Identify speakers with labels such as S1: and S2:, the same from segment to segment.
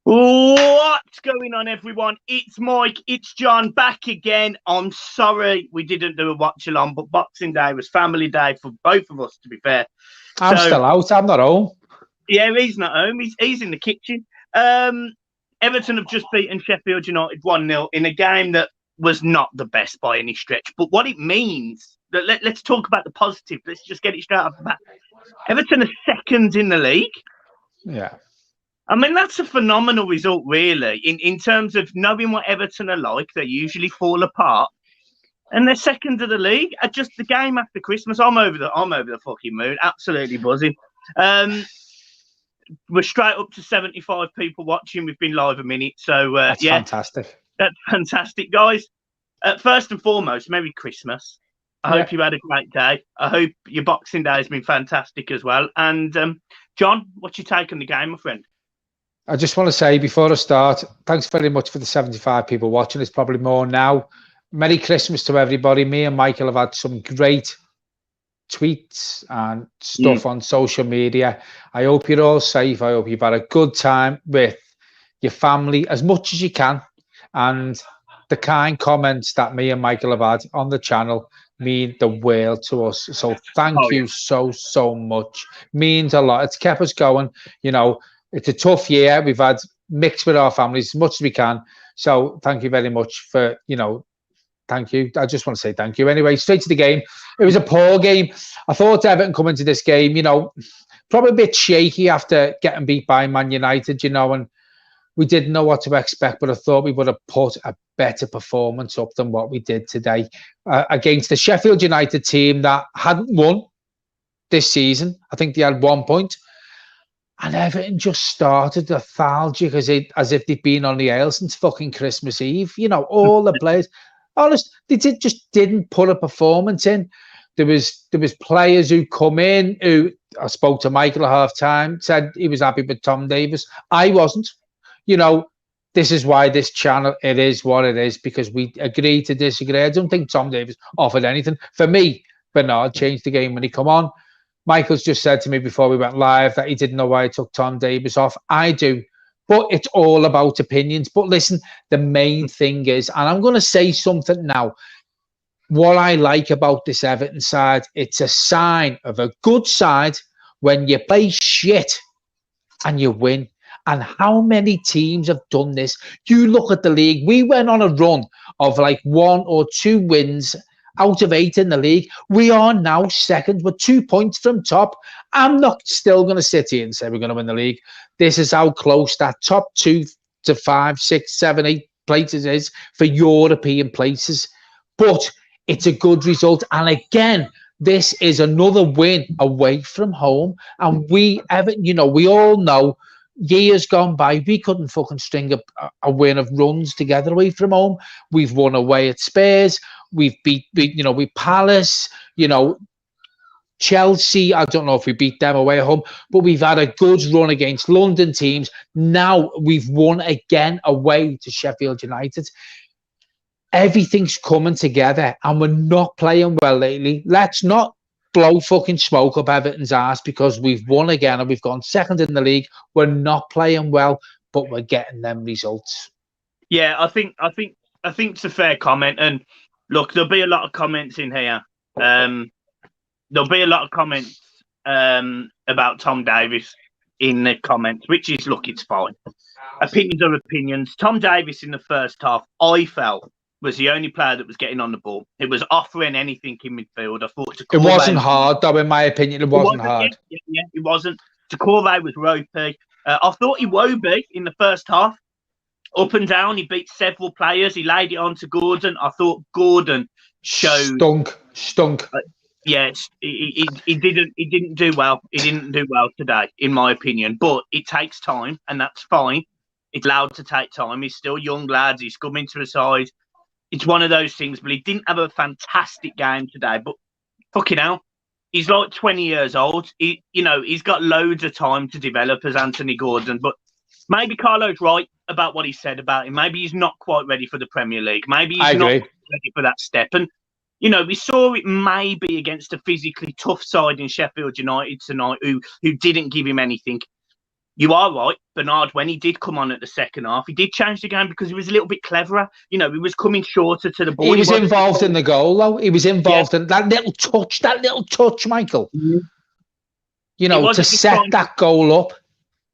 S1: What's going on, everyone? It's Mike, it's John, back again. I'm sorry we didn't do a watch-along, but Boxing Day was family day for both of us, to be fair.
S2: I'm still out. I'm not home.
S1: Yeah, he's not home. He's in the kitchen. Everton have just beaten Sheffield United 1-0 in a game that was not the best by any stretch. But what it means, let's talk about the positive. Let's just get it straight off the bat. Everton are second in the league.
S2: Yeah.
S1: I mean, that's a phenomenal result, really, in terms of knowing what Everton are like. They usually fall apart, and they're second of the league. Just the game after Christmas, I'm over the fucking moon, absolutely buzzing. We're straight up to 75 people watching. We've been live a minute, so
S2: that's
S1: yeah,
S2: fantastic.
S1: That's fantastic, guys. First and foremost, Merry Christmas. I hope you had a great day. I hope your Boxing Day has been fantastic as well. And John, what's your take on the game, my friend?
S2: I just want to say before I start, thanks very much for the 75 people watching. It's probably more now. Merry Christmas to everybody. Me and Michael have had some great tweets and stuff on social media. I hope you're all safe. I hope you've had a good time with your family as much as you can. And the kind comments that me and Michael have had on the channel mean the world to us. So thank you so much. Means a lot. It's kept us going. You know, it's a tough year. We've had mixed with our families as much as we can. So thank you very much for, thank you. I just want to say thank you. Anyway, straight to the game. It was a poor game. I thought Everton coming to this game, probably a bit shaky after getting beat by Man United, and we didn't know what to expect, but I thought we would have put a better performance up than what we did today against the Sheffield United team that hadn't won this season. I think they had 1 point. And Everton just started lethargic as if they'd been on the aisle since fucking Christmas Eve. All the players, honest, they just didn't put a performance in. There was players who come in who I spoke to Michael at half time, said he was happy with Tom Davies. I wasn't. This is why this channel, it is what it is, because we agree to disagree. I don't think Tom Davies offered anything. For me, Bernard changed the game when he come on. Michael's just said to me before we went live that he didn't know why I took Tom Davies off. I do. But it's all about opinions. But listen, the main thing is, and I'm going to say something now, what I like about this Everton side, it's a sign of a good side when you play shit and you win. And how many teams have done this? You look at the league. We went on a run of like 1 or 2 wins out of 8 in the league. We are now second with 2 points from top. I'm not still going to sit here and say we're going to win the league. This is how close that top 2 to 5, 6, 7, 8 places is for European places. But it's a good result. And again, this is another win away from home. And we all know years gone by, we couldn't fucking string a win of runs together away from home. We've won away at Spurs. We've beat Palace, Chelsea. I don't know if we beat them away at home, but we've had a good run against London teams. Now we've won again away to Sheffield United. Everything's coming together and we're not playing well lately. Let's not blow fucking smoke up Everton's ass because we've won again and we've gone second in the league. We're not playing well, but we're getting them results.
S1: Yeah, I think it's a fair comment. And look, there'll be a lot of comments in here. There'll be a lot of comments about Tom Davies in the comments, which is, look, it's fine. Opinions are opinions. Tom Davies in the first half, I felt, was the only player that was getting on the ball. It was offering anything in midfield. I thought
S2: it wasn't hard, though, in my opinion. It wasn't hard.
S1: Yeah, it wasn't. Toure was ropey. I thought Iwobi in the first half, up and down. He beat several players. He laid it on to Gordon. I thought Gordon showed
S2: stunk.
S1: Yes, he didn't do well. He didn't do well today, in my opinion. But it takes time, and that's fine. It's allowed to take time. He's still young, lads. He's coming to the side. It's one of those things. But he didn't have a fantastic game today. But fucking hell, he's like 20 years old. He's got loads of time to develop as Anthony Gordon. But maybe Carlo's right about what he said about him. Maybe he's not quite ready for the Premier League. Maybe he's not ready for that step. And we saw it maybe against a physically tough side in Sheffield United tonight who didn't give him anything. You are right, Bernard, when he did come on at the second half, he did change the game because he was a little bit cleverer. You know, he was coming shorter to the ball.
S2: He was involved in the goal, though. He was involved in that little touch, Michael.
S1: Mm-hmm.
S2: You know, to set that goal up.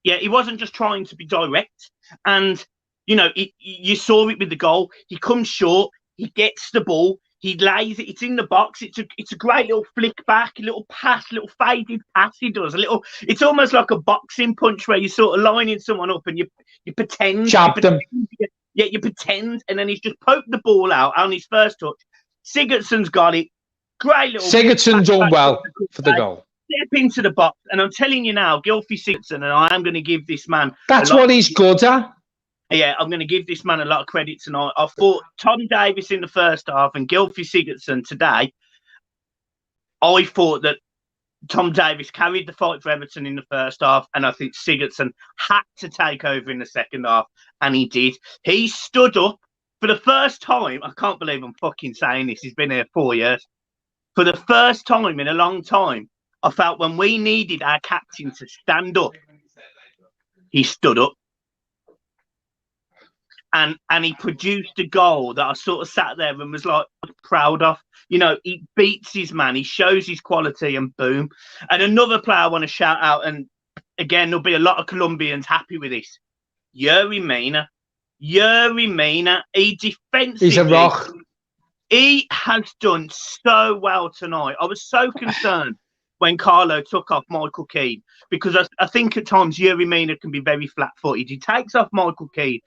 S1: Yeah, he wasn't just trying to be direct. And, you know, you saw it with the goal. He comes short. He gets the ball. He lays it. It's in the box. It's a great little flick back, a little pass, little faded pass he does. It's almost like a boxing punch where you're sort of lining someone up and you pretend.
S2: Jab them.
S1: Yeah, you pretend. And then he's just poked the ball out on his first touch. Sigurdsson's got it. Great little.
S2: Sigurdsson's done well for the goal.
S1: Step into the box. And I'm telling you now, Gylfi Sigurdsson, and I am going to give this man.
S2: That's what he's good at.
S1: Yeah, I'm going to give this man a lot of credit tonight. I thought Tom Davies in the first half and Gylfi Sigurdsson today. I thought that Tom Davies carried the fight for Everton in the first half, and I think Sigurdsson had to take over in the second half, and he did. He stood up for the first time. I can't believe I'm fucking saying this. He's been here 4 years. For the first time in a long time, I felt when we needed our captain to stand up, he stood up. And he produced a goal that I sort of sat there and was like proud of. You know, he beats his man, he shows his quality, and boom. And another player I want to shout out, and again, there'll be a lot of Colombians happy with this. Yerry Mina, he defensively.
S2: He's a rock.
S1: He has done so well tonight. I was so concerned when Carlo took off Michael Keane, because I think at times Yerry Mina can be very flat-footed. He takes off Michael Keane.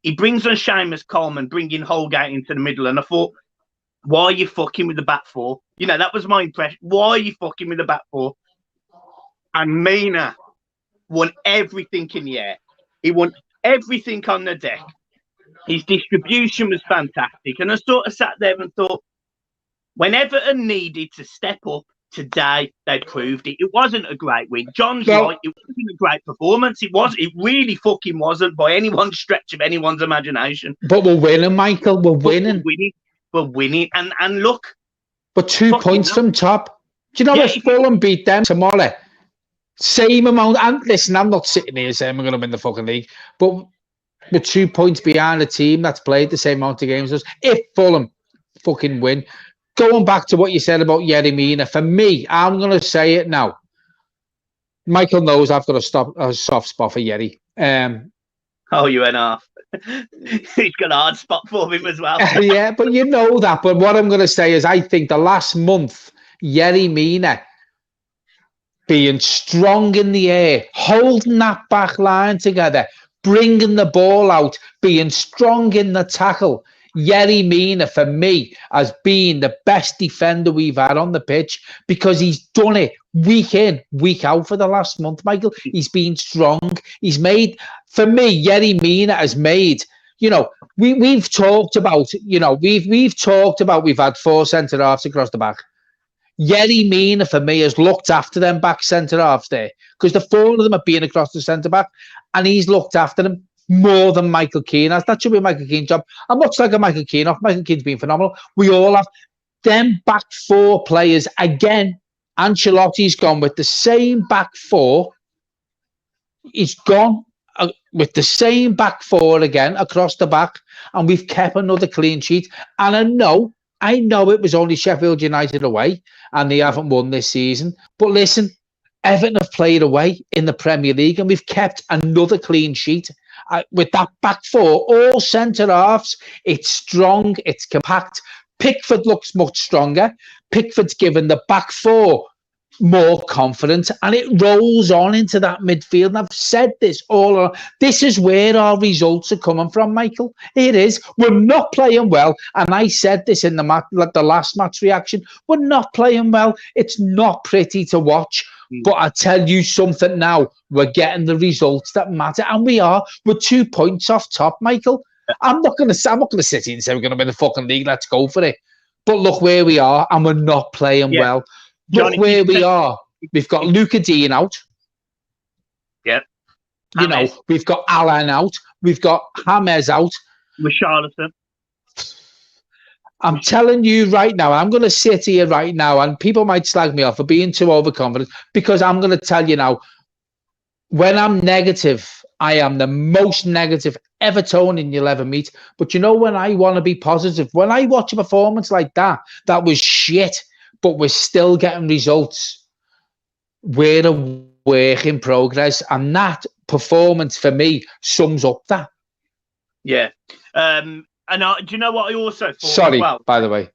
S1: He brings on Seamus Coleman, bringing Holgate into the middle. And I thought, why are you fucking with the back four? You know, that was my impression. Why are you fucking with the back four? And Mina won everything in the air. He won everything on the deck. His distribution was fantastic. And I sort of sat there and thought, when Everton needed to step up, today they proved it. It wasn't a great win. John's right. It wasn't a great performance. It really fucking wasn't by anyone's stretch of anyone's imagination.
S2: But we're winning, Michael. We're winning.
S1: We're winning. And look.
S2: But 2 points from top. Do you know if Fulham beat them tomorrow? Same amount. And listen, I'm not sitting here saying we're going to win the fucking league. But we're 2 points behind a team that's played the same amount of games as us. If Fulham fucking win. Going back to what you said about Yerry Mina, for me, I'm going to say it now. Michael knows I've got a soft spot for Yerry.
S1: Oh, you went off. He's got a hard spot for him as well.
S2: Yeah, but you know that. But what I'm going to say is I think the last month, Yerry Mina being strong in the air, holding that back line together, bringing the ball out, being strong in the tackle. Yerry Mina, for me, has been the best defender we've had on the pitch because he's done it week in, week out for the last month, Michael. He's been strong. He's made, for me, Yerry Mina has made, you know, we've talked about, you know, we've talked about we've had 4 centre-halves across the back. Yerry Mina, for me, has looked after them back centre-halves there because the 4 of them have been across the centre-back and he's looked after them more than Michael Keane has. That should be Michael Keane's job. I'm not like a Michael Keane off. Michael Keane's been phenomenal. We all have. Them back 4 players, again, Ancelotti's gone with the same back 4. He's gone with the same back 4 again across the back, and we've kept another clean sheet. And I know it was only Sheffield United away, and they haven't won this season. But listen, Everton have played away in the Premier League, and we've kept another clean sheet. With that back 4, all centre-halves, it's strong, it's compact. Pickford looks much stronger. Pickford's given the back 4 more confidence, and it rolls on into that midfield. And I've said this all along. This is where our results are coming from, Michael. It is. We're not playing well, and I said this in the last match reaction. We're not playing well. It's not pretty to watch. But I tell you something now, we're getting the results that matter, and we are. We're 2 points off top, Michael. I'm not going to sit here and say we're going to win the fucking league. Let's go for it. But look where we are, and we're not playing well. Look where we are. We've got Luca Dean out.
S1: Yeah.
S2: You know, we've got Alan out. We've got James out.
S1: Richarlison.
S2: I'm telling you right now, I'm going to sit here right now, and people might slag me off for being too overconfident, because I'm going to tell you now, when I'm negative, I am the most negative Evertonian you'll ever meet. But you know, when I want to be positive, when I watch a performance like that, that was shit, but we're still getting results. We're a work in progress, and that performance for me sums up that.
S1: Yeah. And do you know what I also thought?
S2: Sorry,
S1: as well?
S2: by the way.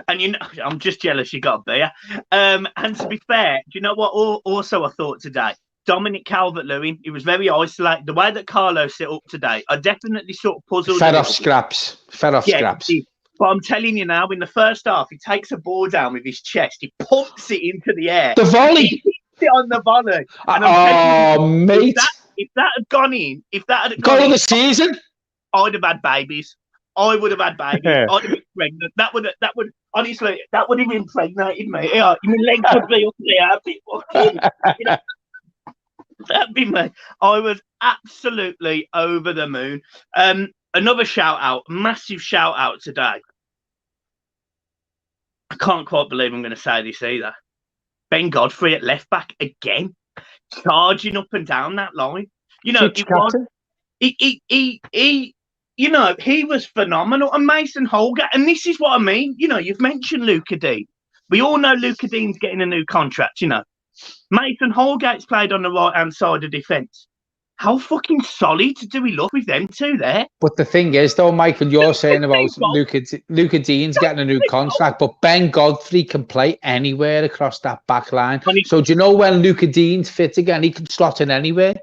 S1: And you know, I'm just jealous you got a beer. And to be fair, do you know what also I thought today? Dominic Calvert-Lewin, he was very isolated. The way that Carlo set up today, I definitely sort of puzzled.
S2: Fed off scraps. Scraps.
S1: But I'm telling you now, in the first half, he takes a ball down with his chest. He pumps it into the air.
S2: The volley.
S1: He hits it on the volley.
S2: And mate.
S1: If that had gone in,
S2: goal of the season,
S1: I'd have had babies. I would have had babies. I'd have been pregnant. That would honestly, that would have impregnated me. Yeah, my legs would be up there. That'd be me. I was absolutely over the moon. Another shout out, massive shout out today. I can't quite believe I'm going to say this either. Ben Godfrey at left back again, charging up and down that line. You know, you know, he was phenomenal. And Mason Holgate, and this is what I mean. You know, you've mentioned Luca Dean. We all know Luca Dean's getting a new contract, you know. Mason Holgate's played on the right-hand side of defence. How fucking solid do we look with them two there?
S2: But the thing is, though, Michael, you're saying about Luca Dean's getting a new contract, but Ben Godfrey can play anywhere across that back line. So do you know when Luca Dean's fit again, he can slot in anywhere?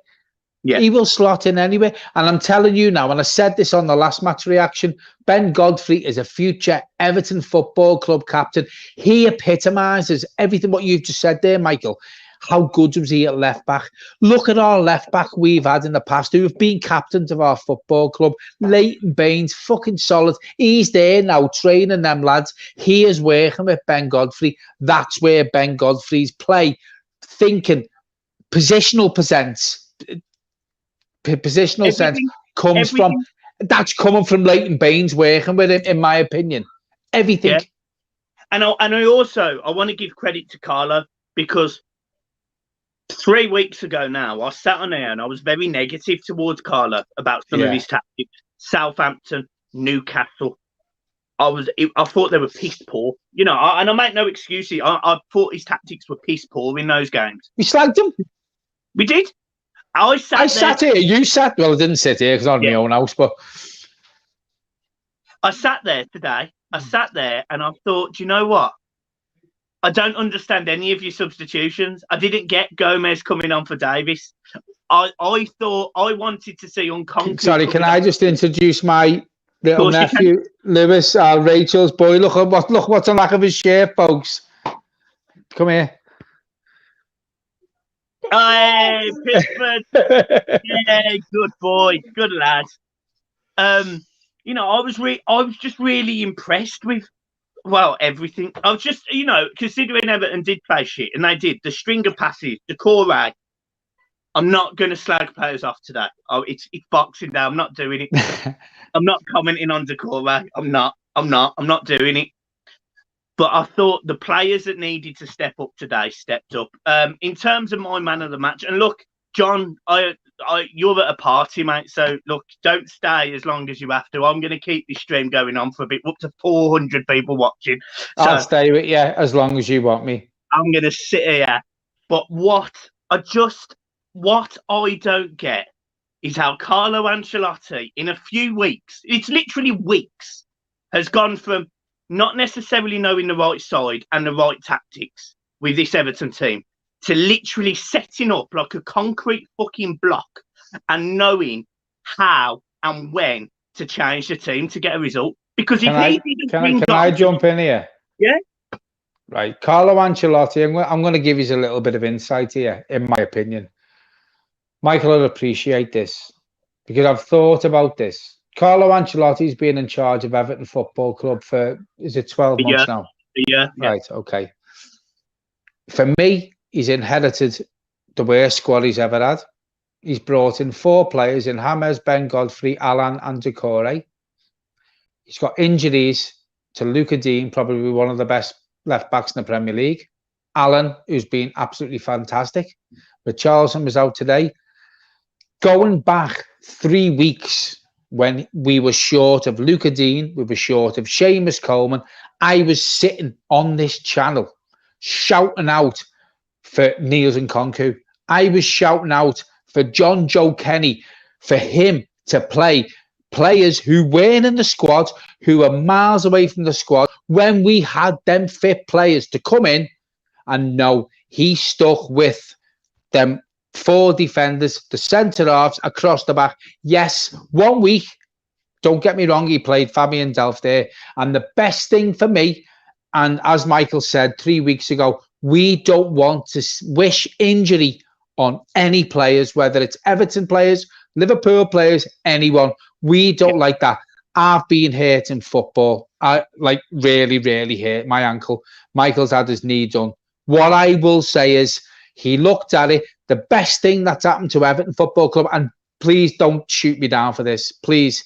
S2: Yeah. He will slot in anywhere. And I'm telling you now, and I said this on the last match reaction, Ben Godfrey is a future Everton Football Club captain. He epitomises everything what you've just said there, Michael. How good was he at left back? Look at our left back we've had in the past who have been captains of our football club. Leighton Baines, fucking solid. He's there now training them lads. He is working with Ben Godfrey. That's where Ben Godfrey's play, thinking, positional sense comes from. That's coming from Leighton Baines working with him, in my opinion. Everything. Yeah.
S1: And I also want to give credit to Carlo, because 3 weeks ago now, I sat on there and I was very negative towards Carlo about some of his tactics. Southampton, Newcastle. I thought they were piss poor. You know, and I make no excuses. I thought his tactics were piss poor in those games.
S2: We slagged them.
S1: We did. I sat
S2: here. You sat. Well, I didn't sit here because I'm in my own house, but
S1: I sat there today. I sat there and I thought, do you know what? I don't understand any of your substitutions. I didn't get Gomez coming on for Davis. I thought I wanted to see Unconkly.
S2: Sorry, can I just introduce my little nephew, Lewis, Rachel's boy? Look what's on the back of his shirt, folks. Come here.
S1: Hey, Pittsburgh. Yeah, good boy, good lad. You know, I was just really impressed with, well, everything. I was just, you know, considering Everton did play shit, and they did, the string of passes, the core rag. I'm not going to slag players off today. Oh, it's Boxing Day. I'm not doing it. I'm not commenting on Decore. I'm not doing it. But I thought the players that needed to step up today stepped up. In terms of my man of the match, and look, John, you're at a party, mate. So look, don't stay as long as you have to. I'm going to keep this stream going on for a bit, up to 400 people watching. So
S2: I'll stay with you as long as you want me.
S1: I'm going to sit here. But what I don't get is how Carlo Ancelotti, in a few weeks, it's literally weeks, has gone from not necessarily knowing the right side and the right tactics with this Everton team to literally setting up like a concrete fucking block and knowing how and when to change the team to get a result. Because if
S2: can I jump in here?
S1: Yeah.
S2: Right. Carlo Ancelotti, I'm going to give you a little bit of insight here, in my opinion. Michael will appreciate this because I've thought about this. Carlo Ancelotti's been in charge of Everton Football Club for, is it 12 months now?
S1: Yeah.
S2: Right, okay. For me, he's inherited the worst squad he's ever had. He's brought in 4 players in James, Ben Godfrey, Alan and Decore. He's got injuries to Luca Dean, probably one of the best left-backs in the Premier League. Alan, who's been absolutely fantastic. But Charleston was out today. Going back 3 weeks when we were short of Luca Dean, we were short of Seamus Coleman, I was sitting on this channel shouting out for Niels and Konku. I was shouting out for John Joe Kenny, for him to play players who weren't in the squad, who were miles away from the squad, when we had them fit players to come in. And no, he stuck with them 4 defenders, the centre-halves across the back. Yes, 1 week, don't get me wrong, he played Fabian Delph there. And the best thing for me, and as Michael said 3 weeks ago, we don't want to wish injury on any players, whether it's Everton players, Liverpool players, anyone. We don't like that. I've been hurt in football. I really hurt my ankle. Michael's had his knee done. What I will say is he looked at it. The best thing that's happened to Everton Football Club, and please don't shoot me down for this, please,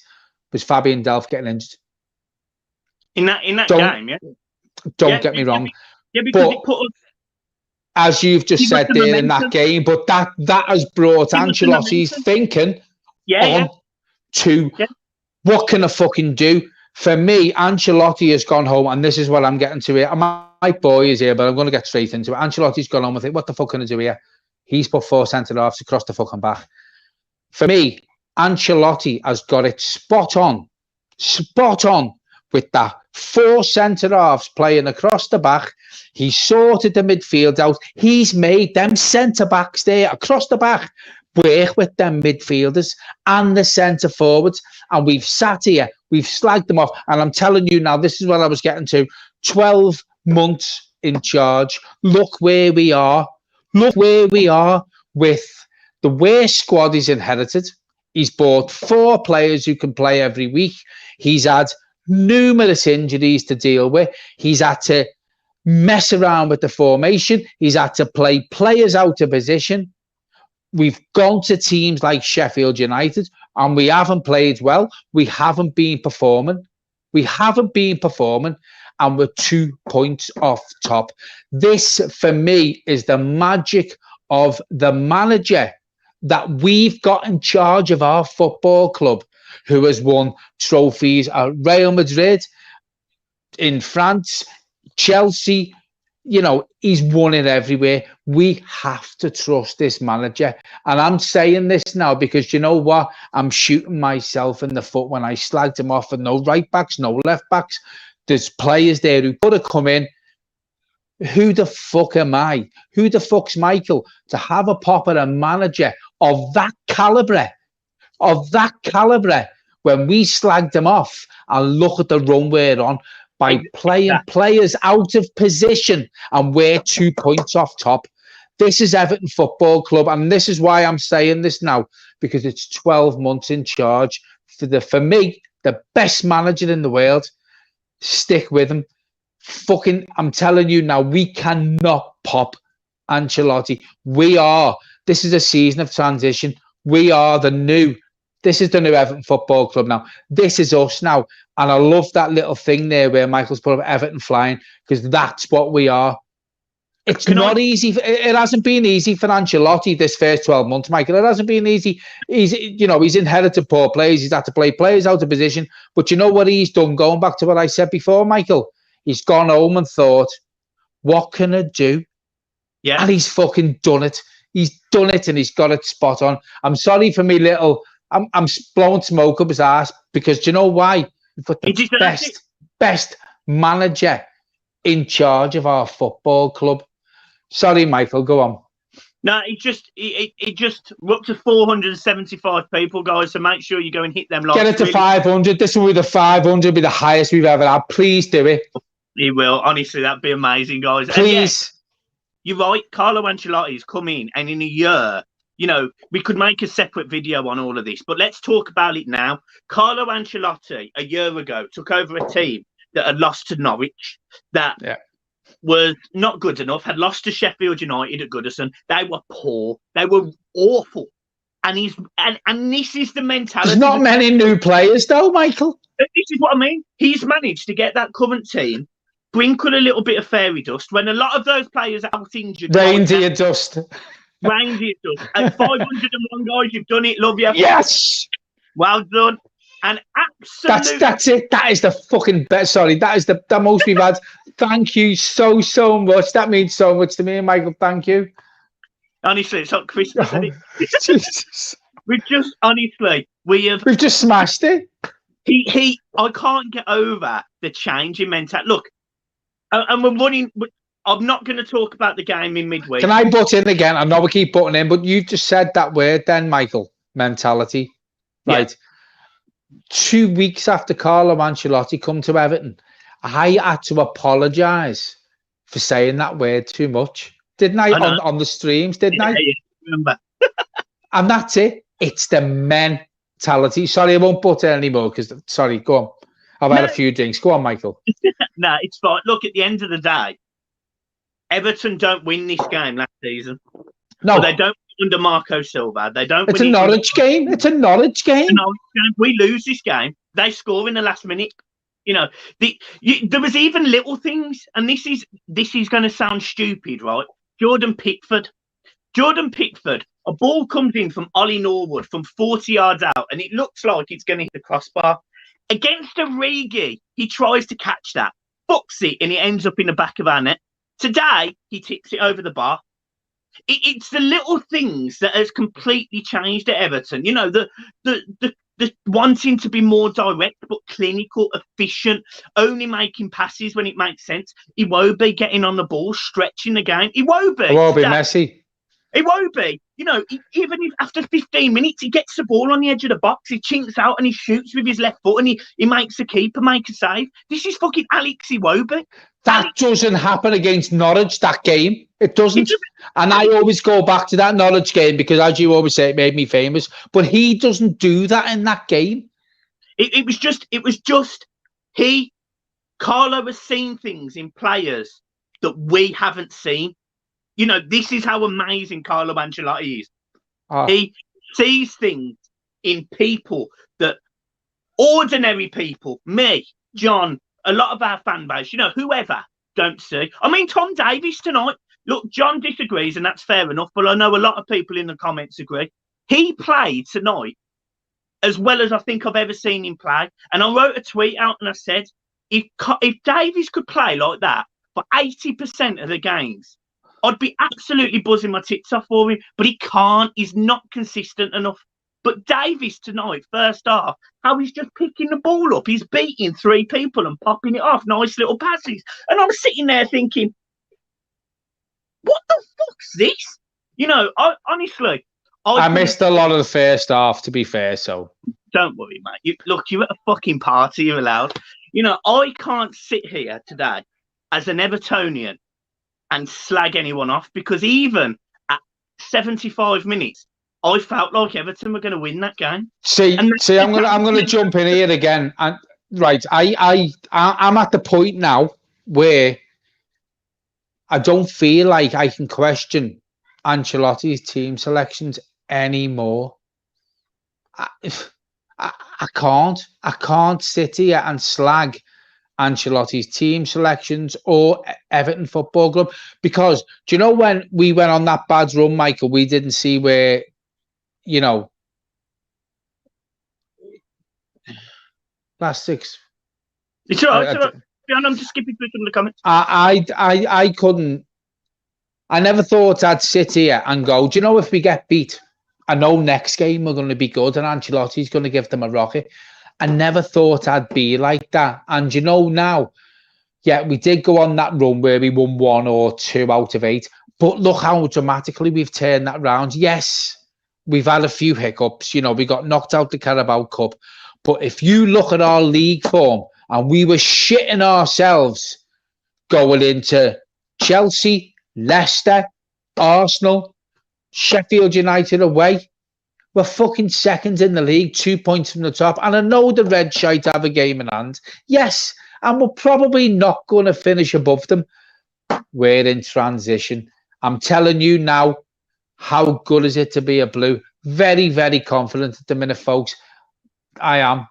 S2: was Fabian Delph getting injured.
S1: In that game, yeah?
S2: Don't get me wrong.
S1: Yeah, because it put us,
S2: as you've just said there in that game, but that has brought Ancelotti's thinking on to what can I fucking do? For me, Ancelotti has gone home, and this is what I'm getting to here. My boy is here, but I'm going to get straight into it. Ancelotti's gone home and think, what the fuck can I do here? He's put 4 centre-halves across the fucking back. For me, Ancelotti has got it spot on with that 4 centre-halves playing across the back. He's sorted the midfield out. He's made them centre-backs there across the back work with them midfielders and the centre-forwards. And we've sat here, we've slagged them off. And I'm telling you now, this is what I was getting to. 12 months in charge. Look where we are. Look where we are with the worst squad he's inherited. He's bought 4 players who can play every week. He's had numerous injuries to deal with. He's had to mess around with the formation. He's had to play players out of position. We've gone to teams like Sheffield United and we haven't played well. We haven't been performing. And we're 2 points off top. This, for me, is the magic of the manager that we've got in charge of our football club, who has won trophies at Real Madrid, in France, Chelsea. You know, he's won it everywhere. We have to trust this manager. And I'm saying this now because, you know what? I'm shooting myself in the foot when I slagged him off for no right backs, no left backs. There's players there who could have come in. Who the fuck am I? Who the fuck's Michael to have a pop at a manager of that calibre? When we slagged him off and look at the run we're on by playing players out of position, and we're 2 points off top. This is Everton Football Club, and this is why I'm saying this now, because it's 12 months in charge. For me, the best manager in the world. Stick with him. Fucking, I'm telling you now, we cannot pop Ancelotti. This is a season of transition. This is the new Everton Football Club now. This is us now. And I love that little thing there where Michael's put up Everton flying, because that's what we are. It's not easy. It hasn't been easy for Ancelotti this first 12 months, Michael. It hasn't been easy. He's inherited poor players. He's had to play players out of position. But you know what he's done? Going back to what I said before, Michael, he's gone home and thought, what can I do? Yeah. And he's fucking done it. He's done it and he's got it spot on. I'm sorry for me little... I'm blowing smoke up his ass because do you know why? We've got the best manager in charge of our football club. Sorry, Michael, go on.
S1: No, it just we're up to 475 people, guys. So make sure you go and hit them likes.
S2: Get it to 500. This will be the 500, be the highest we've ever had. Please do it.
S1: He will. Honestly, that'd be amazing, guys.
S2: Please.
S1: You're right. Carlo Ancelotti's come in, and in a year, you know, we could make a separate video on all of this, but let's talk about it now. Carlo Ancelotti, a year ago, took over a team that had lost to Norwich, that was not good enough, had lost to Sheffield United at Goodison. They were poor. They were awful. And this is the mentality.
S2: There's not many new players, though, Michael.
S1: This is what I mean. He's managed to get that current team sprinkle a little bit of fairy dust when a lot of those players are out injured.
S2: Reindeer dust.
S1: Reindeer dust. At 501 guys, you've done it. Love you.
S2: Yes.
S1: Well done. And absolutely.
S2: That's it. That is the fucking best. Sorry, that is the most we've had. Thank you so much. That means so much to me and Michael. Thank you.
S1: Honestly, it's not Christmas, isn't it?
S2: Jesus.
S1: We've just
S2: smashed it.
S1: I can't get over the change in mentality. Look, and we're running. I'm not going to talk about the game in midweek.
S2: Can I butt in again? I know we keep butting in, but you just said that word then, Michael. Mentality. Right. Yeah. 2 weeks after Carlo Ancelotti come to Everton, I had to apologise for saying that word too much. Didn't I? On the streams, didn't I?
S1: Yeah, remember.
S2: And that's it. It's the mentality. Sorry, I won't butt in anymore because, sorry, go on. I've had a few drinks. Go on, Michael.
S1: No, it's fine. Look, at the end of the day, Everton don't win this game last season.
S2: No.
S1: But they don't under Marco Silva. They don't.
S2: It's a Norwich game. It's a Norwich game.
S1: We lose this game. They score in the last minute. You know, there was even little things, and this is going to sound stupid, right? Jordan Pickford, a ball comes in from Ollie Norwood from 40 yards out, and it looks like it's going to hit the crossbar. Against Origi, he tries to catch that, fucks it, and it ends up in the back of our net. Today, he tips it over the bar. It's the little things that has completely changed at Everton. You know, the wanting to be more direct but clinical, efficient, only making passes when it makes sense. He won't be getting on the ball, stretching the game. He won't be.
S2: It won't be messy.
S1: It won't be. You know, even if after 15 minutes he gets the ball on the edge of the box, he chinks out and he shoots with his left foot and he makes the keeper make a save. This is fucking Alex Iwobi.
S2: That doesn't happen against Norwich, that game. It doesn't. And I always go back to that Norwich game because, as you always say, it made me famous. But he doesn't do that in that game.
S1: It was just Carlo has seen things in players that we haven't seen. You know, this is how amazing Carlo Ancelotti is. He sees things in people that ordinary people, me, John, a lot of our fan base, you know, whoever, don't see. I mean, Tom Davies tonight. Look, John disagrees, and that's fair enough, but I know a lot of people in the comments agree. He played tonight as well as I think I've ever seen him play. And I wrote a tweet out and I said, if Davies could play like that for 80% of the games, I'd be absolutely buzzing my tits off for him, but he can't. He's not consistent enough. But Davies tonight, first half, how he's just picking the ball up. He's beating 3 people and popping it off. Nice little passes. And I'm sitting there thinking, what the fuck's this? You know, honestly.
S2: I missed a lot of the first half, to be fair, so.
S1: Don't worry, mate. You're at a fucking party, you're allowed. You know, I can't sit here today as an Evertonian and slag anyone off because even at 75 minutes, I felt like Everton were going to win that game.
S2: See, I'm gonna jump in here again, and right, I'm at the point now where I don't feel like I can question Ancelotti's team selections anymore. I can't sit here and slag Ancelotti's team selections or Everton Football Club because do you know when we went on that bad run, Michael, we didn't see where, you know, last 6.
S1: It's all right. I'm just skipping through some of the comments.
S2: I couldn't. I never thought I'd sit here and go, do you know, if we get beat, I know next game we're going to be good and Ancelotti's going to give them a rocket. I never thought I'd be like that. And you know now, yeah, we did go on that run where we won 1 or 2 out of 8. But look how dramatically we've turned that round. Yes, we've had a few hiccups. You know, we got knocked out the Carabao Cup. But if you look at our league form, and we were shitting ourselves going into Chelsea, Leicester, Arsenal, Sheffield United away. We're fucking second in the league, 2 points from the top. And I know the Red Shite have a game in hand. Yes, and we're probably not going to finish above them. We're in transition. I'm telling you now, how good is it to be a Blue? Very, very confident at the minute, folks. I am.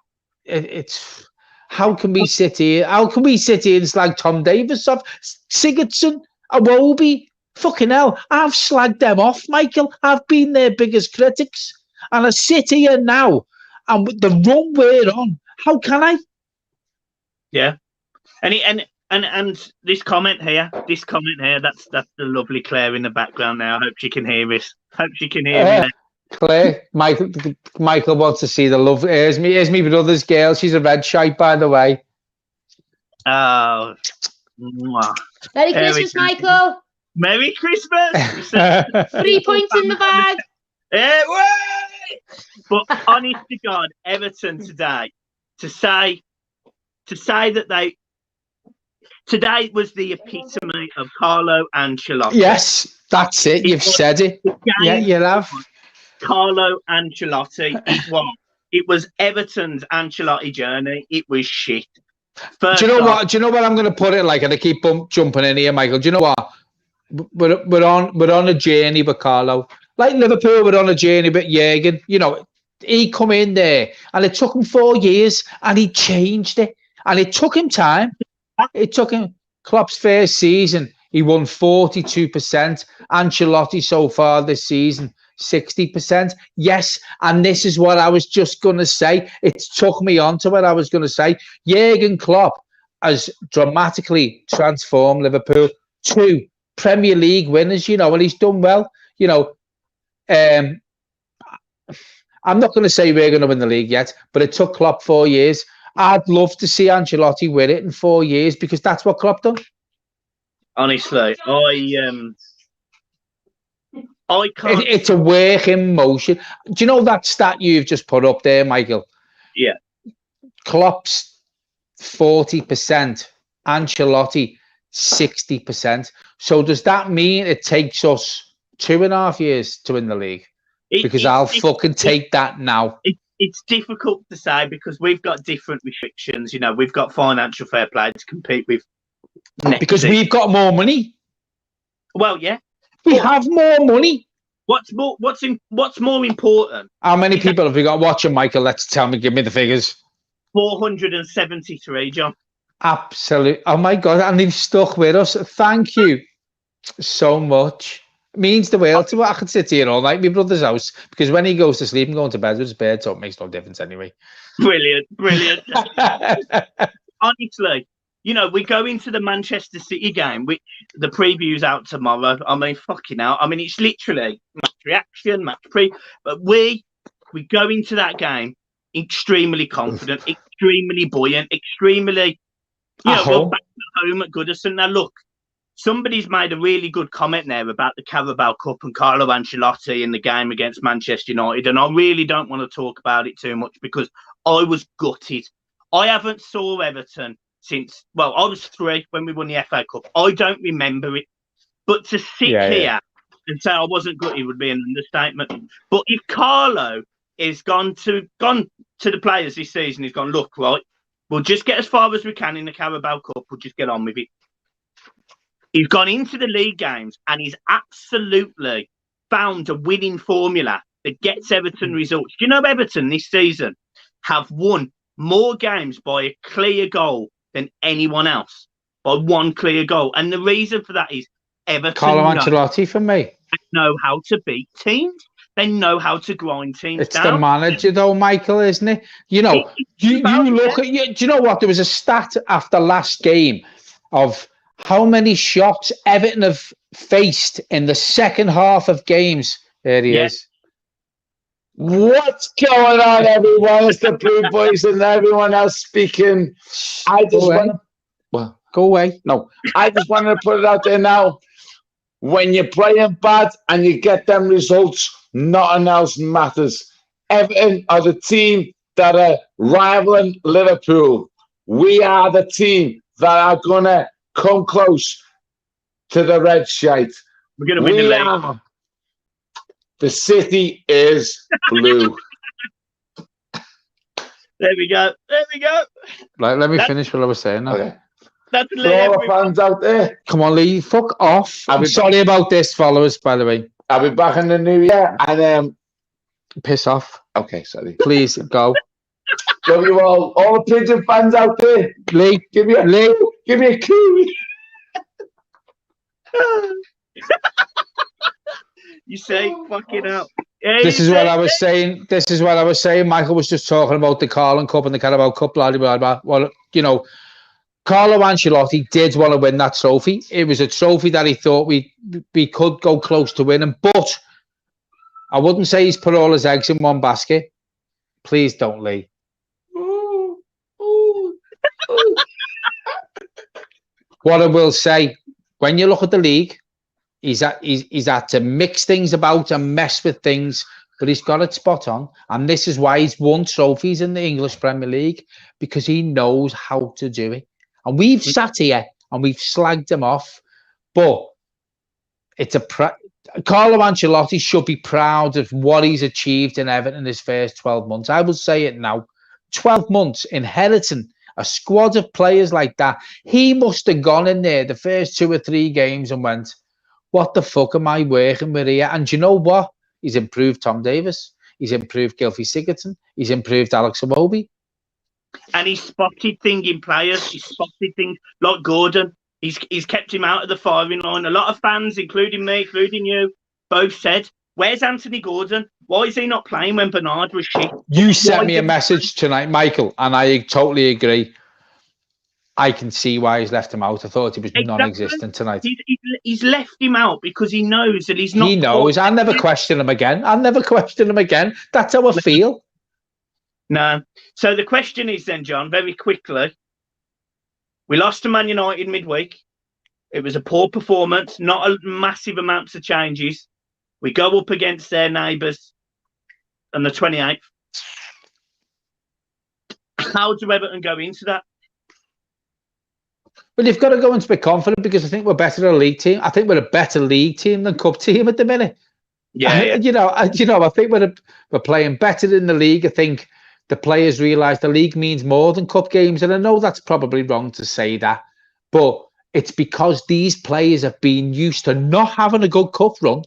S2: How can we sit here? How can we sit here and slag Tom Davis off? Sigurdsson, Iwobi, fucking hell. I've slagged them off, Michael. I've been their biggest critics. And I sit here now, and with the run we're on, how can I?
S1: Yeah. And this comment here, that's the lovely Claire in the background now. I hope she can hear us. Hope she can hear me now.
S2: Claire, Michael wants to see the love. Here's me brother's girl. She's a red shite, by the way.
S1: Oh. Mwah.
S3: Merry Christmas, Michael.
S1: Merry Christmas.
S3: 3 points in the bag.
S1: Yeah, but honest to God, Everton today, to say that today was the epitome of Carlo Ancelotti.
S2: Yes, that's it. You've said it. Yeah, you have.
S1: Carlo Ancelotti. It was Everton's Ancelotti journey. It was shit. Do
S2: you know what? Do you know what I'm going to put it like? And I keep jumping in here, Michael. Do you know what? We're on a journey with Carlo. Like Liverpool, we're on a journey with Jurgen. You know, he come in there, and it took him 4 years, and he changed it. And it took him time. It took him. Klopp's first season, he won 42%. Ancelotti so far this season, 60%. Yes, and this is what I was just going to say. It took me on to what I was going to say. Jurgen Klopp has dramatically transformed Liverpool. 2 Premier League winners, you know, and he's done well. You know, I'm not going to say we're going to win the league yet, but it took Klopp 4 years. I'd love to see Ancelotti win it in 4 years because that's what Klopp done.
S1: Honestly, I can't.
S2: It's a work in motion. Do you know that stat you've just put up there, Michael?
S1: Yeah.
S2: Klopp's 40%, Ancelotti 60%. So does that mean it takes us 2.5 years to win the league? Because I'll fucking take that now.
S1: It's difficult to say because we've got different restrictions. You know, we've got financial fair play to compete with.
S2: Because we've got more money.
S1: Well, yeah.
S2: We have more money.
S1: What's more important?
S2: How many people have we got watching, Michael? Give me the figures.
S1: 473, John.
S2: Absolutely. Oh my God, and they've stuck with us. Thank you so much. It means the world to me. I could sit here all night, my brother's house, because when he goes to sleep and going to bed with his bed, so it makes no difference anyway.
S1: Brilliant. Honestly, you know, we go into the Manchester City game, which the preview's out tomorrow. I mean, fucking hell. I mean, it's literally match reaction, match pre. But we go into that game extremely confident, extremely buoyant, extremely, you know, we're back at home at Goodison. Now, look, somebody's made a really good comment there about the Carabao Cup and Carlo Ancelotti in the game against Manchester United. And I really don't want to talk about it too much because I was gutted. I haven't saw Everton since, well, I was 3 when we won the FA Cup. I don't remember it. But to sit here and say I wasn't gutted would be an understatement. But if Carlo is gone to the players this season, he's gone, look, right, we'll just get as far as we can in the Carabao Cup. We'll just get on with it. He's gone into the league games and he's absolutely found a winning formula that gets Everton results. Do you know Everton this season have won more games by a clear goal than anyone else? By 1 clear goal. And the reason for that is Everton
S2: Carlo Ancelotti for me.
S1: Know how to beat teams. They know how to grind teams
S2: it's
S1: down.
S2: The manager though, Michael, isn't it? You know, you look at you. Do you know what? There was a stat after last game of how many shots Everton have faced in the second half of games. There he is.
S4: What's going on, everyone? It's the Blue Boys and everyone else speaking. I just want to...
S2: Well, go away.
S4: No, I just wanted to put it out there now. When you're playing bad and you get them results, nothing else matters. Everton are the team that are rivaling Liverpool. We are the team that are going to come close to the red shite.
S1: We're going to win the league.
S4: The city is blue.
S1: There we go.
S2: Right, let me finish what I was saying.
S4: Okay.
S1: That's
S4: all the fans out there.
S2: Come on, Lee, fuck off. I'm sorry about this, followers, by the way.
S4: I'll be back in the new year and
S2: piss off.
S4: Okay, sorry.
S2: Please go.
S4: Love you all the Pigeon fans out there.
S2: Lee,
S4: Give me a key.
S1: You say, fucking hell.
S2: this is what I was saying. This is what I was saying. Michael was just talking about the Carling Cup and the Carabao Cup, blah, blah, blah. Well, you know, Carlo Ancelotti did want to win that trophy. It was a trophy that he thought we could go close to winning, but I wouldn't say he's put all his eggs in one basket. Please don't, Lee. What I will say, when you look at the league, he's had to mix things about and mess with things, but he's got it spot on. And this is why he's won trophies in the English Premier League, because he knows how to do it. And we've sat here and we've slagged him off, but it's Carlo Ancelotti should be proud of what he's achieved in Everton in his first 12 months. I will say it now. 12 months inheriting a squad of players like that. He must have gone in there the first 2 or 3 games and went, what the fuck am I working with here? And you know what? He's improved Tom Davis. He's improved Gylfi Sigurdsson. He's improved Alex Iwobi.
S1: And he's spotted things in players. He's spotted things like Gordon. He's kept him out of the firing line. A lot of fans, including me, including you, both said, where's Anthony Gordon? Why is he not playing when Bernard was shit?
S2: You sent me a message tonight, Michael, and I totally agree. I can see why he's left him out. I thought he was non-existent tonight.
S1: He's left him out because he knows that he's not...
S2: He knows. I'll never question him again. That's how I feel.
S1: No. So the question is then, John, very quickly, we lost to Man United midweek. It was a poor performance, not a massive amounts of changes. We go up against their neighbours on the 28th. How do Everton go into that?
S2: Well, you've got to go into be confident, because I think we're better than a league team. I think we're a better league team than cup team at the minute.
S1: Yeah.
S2: You know, I think we're playing better in the league. I think the players realise the league means more than cup games, and I know that's probably wrong to say that, but it's because these players have been used to not having a good cup run,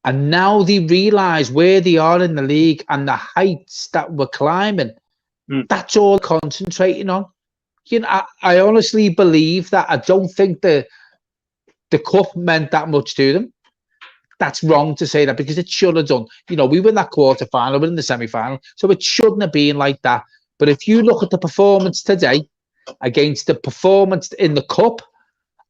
S2: and now they realise where they are in the league and the heights that we're climbing. That's all concentrating on. You know, I honestly believe that. I don't think the cup meant that much to them. That's wrong to say that, because it should have done. You know, we were in that quarter-final, we're in the semi-final, so it shouldn't have been like that. But if you look at the performance today against the performance in the cup,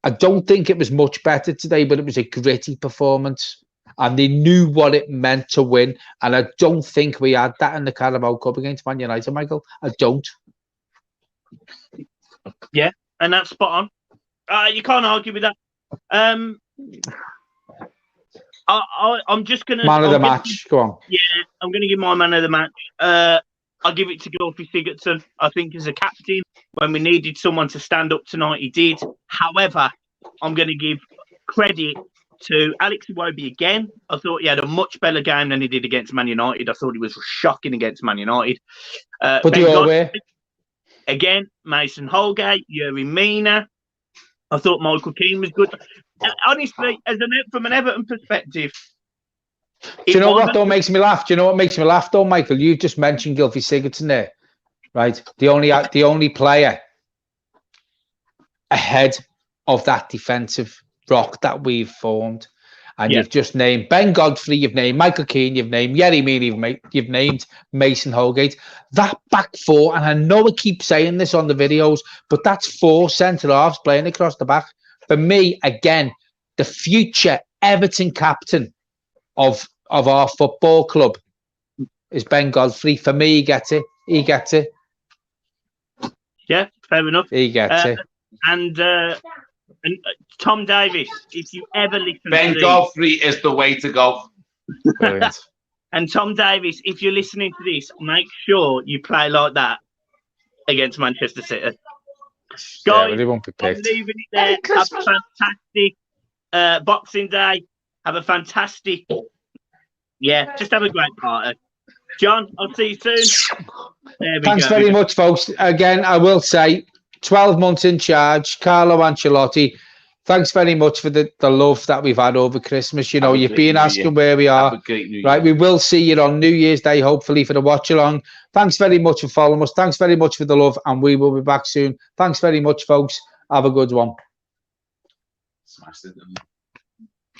S2: I don't think it was much better today, but it was a gritty performance. And they knew what it meant to win. And I don't think we had that in the Carabao Cup against Man United, Michael. I don't.
S1: Yeah, and that's spot on. You can't argue with that. I'm just going to...
S2: Man of the match, go on.
S1: Yeah, I'm going to give my man of the match. I'll give it to Gylfi Sigurdsson. I think as a captain, when we needed someone to stand up tonight, he did. However, I'm going to give credit to Alex Iwobi again. I thought he had a much better game than he did against Man United. I thought he was shocking against Man United.
S2: But you aware?
S1: Again, Mason Holgate, Yuri Mina. I thought Michael Keane was good. Honestly, from an Everton perspective,
S2: do you know what though makes me laugh? Do you know what makes me laugh though, Michael? You just mentioned Gylfi Sigurdsson there, right? The only player ahead of that defensive rock that we've formed. And you've just named Ben Godfrey, you've named Michael Keane, you've named Yerry Meany, you've named Mason Holgate. That back four, and I know I keep saying this on the videos, but that's 4 centre-halves playing across the back. For me, again, the future Everton captain of our football club is Ben Godfrey. For me, he gets it. He gets it.
S1: Yeah, fair enough.
S2: He gets it.
S1: And Tom Davis, if you ever listen
S4: Ben
S1: to
S4: Godfrey is the way to go.
S2: Brilliant.
S1: And Tom Davis, if you're listening to this, make sure you play like that against Manchester City. Guys,
S2: they won't be picked.
S1: I'm leaving it there. Have a fantastic Boxing Day. Have a fantastic... Yeah, just have a great party. John, I'll see you soon.
S2: Thanks very much, folks. Again, I will say, 12 months in charge, Carlo Ancelotti, thanks very much for the love that we've had over Christmas. You know, you've been asking where we
S4: Have
S2: are.
S4: a great New Year.
S2: Right, we will see you on New Year's Day, hopefully, for the watch along. Thanks very much for following us. Thanks very much for the love, and we will be back soon. Thanks very much, folks. Have a good one.
S4: Smashed it, didn't it?